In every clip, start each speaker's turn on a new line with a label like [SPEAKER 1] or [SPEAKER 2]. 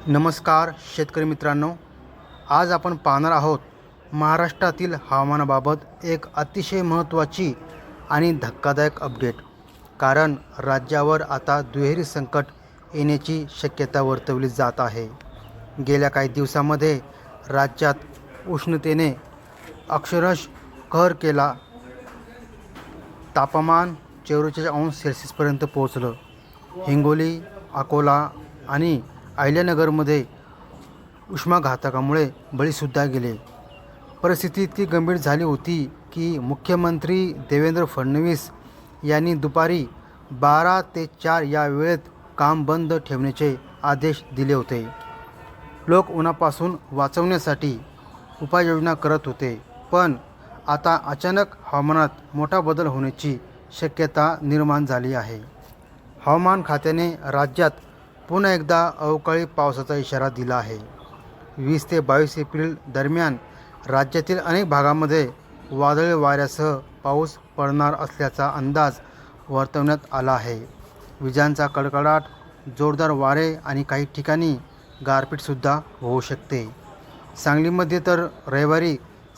[SPEAKER 1] नमस्कार शेतकरी मित्रांनो, आज आपण पाहणार आहोत महाराष्ट्रातील हवामानाबाबत एक अतिशय महत्त्वाची आणि धक्कादायक अपडेट. कारण राज्यावर आता दुहेरी संकट येण्याची शक्यता वर्तवली जात आहे. गेल्या काही दिवसांमध्ये राज्यात उष्णतेने अक्षरशः कहर केला. तापमान 44°C पोहोचलं. हिंगोली, अकोला आणि अहिल्यानगरमध्ये उष्माघातामुळे बळीसुद्धा गेले. परिस्थिती इतकी गंभीर झाली होती की मुख्यमंत्री देवेंद्र फडणवीस यांनी दुपारी 12 ते 4 या वेळेत काम बंद ठेवण्याचे आदेश दिले होते. लोक उन्हापासून वाचवण्यासाठी उपाययोजना करत होते. पण आता अचानक हवामानात मोठा बदल होण्याची शक्यता निर्माण झाली आहे. हवामान खात्याने राज्यात पुन्हा एकदा अवकाळी पावसाचा इशारा दिला आहे. 20 ते 22 एप्रिल दरम्यान राज्यातील अनेक भागामध्ये वादळी वाऱ्यासह पाऊस पडणार असल्याचा अंदाज वर्तवण्यात आला आहे. विजांचा कडकडाट, जोरदार वारे आणि काही ठिकाणी गारपीटसुद्धा होऊ शकते. सांगलीमध्ये तर रविवारी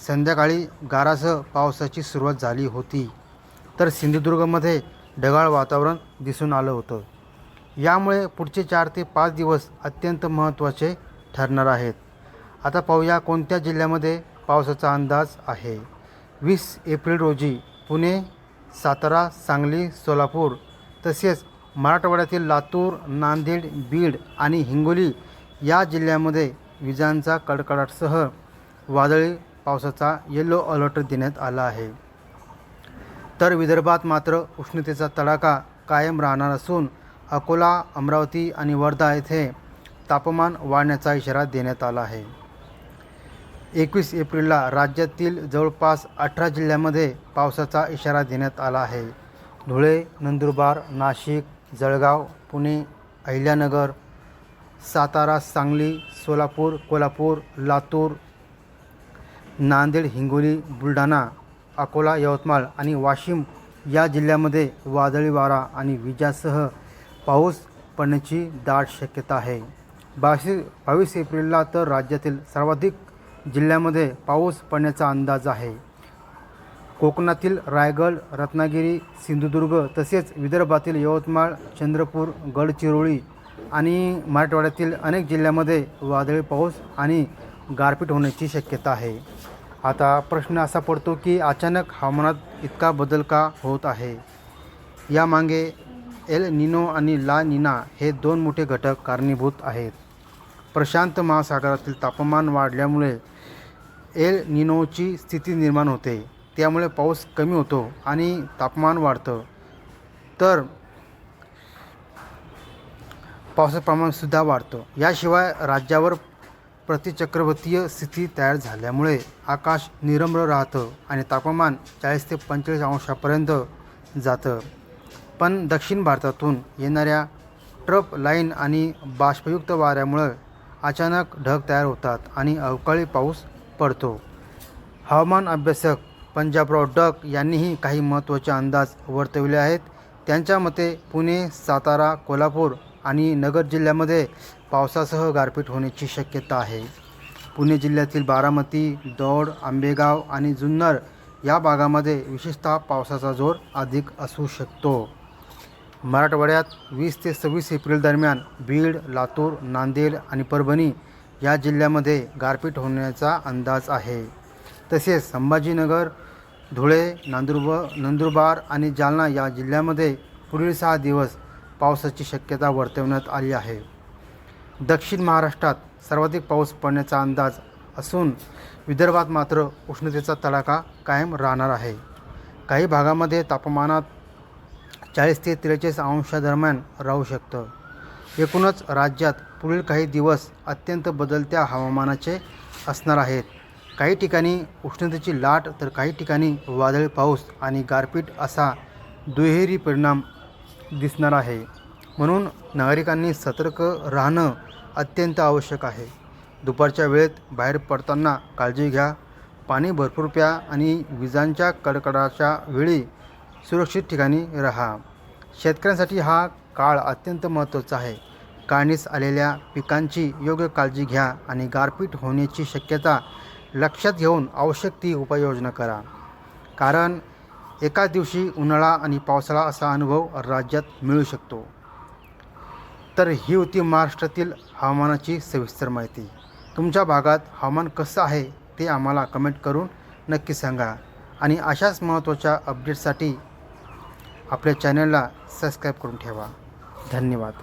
[SPEAKER 1] संध्याकाळी गारासह पावसाची सुरुवात झाली होती, तर सिंधुदुर्गमध्ये ढगाळ वातावरण दिसून आलं होतं. यामुळे पुढचे 4 ते 5 दिवस अत्यंत महत्त्वाचे ठरणार आहेत. आता पाहूया कोणत्या जिल्ह्यामध्ये पावसाचा अंदाज आहे. 20 एप्रिल रोजी पुणे, सातारा, सांगली, सोलापूर तसेच मराठवाड्यातील लातूर, नांदेड, बीड आणि हिंगोली या जिल्ह्यामध्ये विजांचा कडकडाटासह वादळी पावसाचा येलो अलर्ट देण्यात आला आहे. तर विदर्भात मात्र उष्णतेचा तडाखा कायम राहणार असून अकोला, अमरावती आणि वर्धा येथे तापमान वाढण्याचा इशारा देण्यात आला आहे. 21 एप्रिलला राज्यातील जवळपास 18 जिल्ह्यांमध्ये पावसाचा इशारा देण्यात आला आहे. धुळे, नंदुरबार, नाशिक, जळगाव, पुणे, अहिल्यानगर, सातारा, सांगली, सोलापूर, कोल्हापूर, लातूर, नांदेड, हिंगोली, बुलढाणा, अकोला, यवतमाळ आणि वाशिम या जिल्ह्यामध्ये वादळी वारा आणि विजांसह पाऊस पडण्याची दाट शक्यता आहे. 22 एप्रिलला तर राज्यातील सर्वाधिक जिल्ह्यामध्ये पाऊस पडण्याचा अंदाज आहे. कोकणातील रायगड, रत्नागिरी, सिंधुदुर्ग तसेच विदर्भातील यवतमाळ, चंद्रपूर, गडचिरोली आणि मराठवाड्यातील अनेक जिल्ह्यामध्ये वादळी पाऊस आणि गारपीट होण्याची शक्यता आहे. आता प्रश्न असा पडतो की अचानक हवामानात इतका बदल का होत आहे? यामागे एल निनो आणि ला निना हे 2 मोठे घटक कारणीभूत आहेत. प्रशांत महासागरातील तापमान वाढल्यामुळे एल निनोची स्थिती निर्माण होते. त्यामुळे पाऊस कमी होतो आणि तापमान वाढतं, तर पावसाचं प्रमाणसुद्धा वाढतं. याशिवाय राज्यावर प्रतिचक्रवातीय स्थिती तयार झाल्यामुळे आकाश निरभ्र राहतं आणि तापमान 40 ते 45°पर्यंत जातं. पण दक्षिण भारतातून येणाऱ्या ट्रफ लाईन आणि बाष्पयुक्त वाऱ्यामुळे अचानक ढग तयार होतात आणि अवकाळी पाऊस पडतो. हवामान अभ्यासक पंजाबराव डक यांनीही काही महत्त्वाचे अंदाज वर्तवले आहेत. त्यांच्या मते पुणे, सातारा, कोल्हापूर आणि नगर जिल्ह्यामध्ये पावसासह गारपीट होण्याची शक्यता आहे. पुणे जिल्ह्यातील बारामती, दौंड, आंबेगाव आणि जुन्नर या भागामध्ये विशेषतः पावसाचा जोर अधिक असू शकतो. मराठवाड्यात 20 ते 26 एप्रिल दरम्यान बीड, लातूर, नांदेड आणि परभणी या जिल्ह्यामध्ये गारपीट होण्याचा अंदाज आहे. तसेच संभाजीनगर, धुळे, नंदुरबार आणि जालना या जिल्ह्यामध्ये पुढील 6 दिवस पावसाची शक्यता वर्तवण्यात आली आहे. दक्षिण महाराष्ट्रात सर्वाधिक पाऊस पडण्याचा अंदाज असून विदर्भात मात्र उष्णतेचा तडाखा कायम राहणार आहे. काही भागामध्ये तापमानात 40 ते 43° दरम्यान राहू शकतं. एकूणच राज्यात पुढील काही दिवस अत्यंत बदलत्या हवामानाचे असणार आहेत. काही ठिकाणी उष्णतेची लाट तर काही ठिकाणी वादळी पाऊस आणि गारपीट असा दुहेरी परिणाम दिसणार आहे. म्हणून नागरिकांनी सतर्क राहणं अत्यंत आवश्यक आहे. दुपारच्या वेळेत बाहेर पडताना काळजी घ्या, पाणी भरपूर प्या आणि विजांच्या कडकडाटाच्या वेळी सुरक्षित ठिकाणी राहा. शेतकऱ्यांसाठी हा काळ अत्यंत महत्त्वाचा आहे. काढणीस आलेल्या पिकांची योग्य काळजी घ्या आणि गारपीट होण्याची शक्यता लक्षात घेऊन आवश्यक ती उपाययोजना करा. कारण एकाच दिवशी उन्हाळा आणि पावसाळा असा अनुभव राज्यात मिळू शकतो. तर ही होती महाराष्ट्रातील हवामानाची सविस्तर माहिती. तुमच्या भागात हवामान कसं आहे ते आम्हाला कमेंट करून नक्की सांगा. आणि अशाच महत्त्वाच्या अपडेट्ससाठी आपल्या चॅनलला सबस्क्राईब करून ठेवा. धन्यवाद.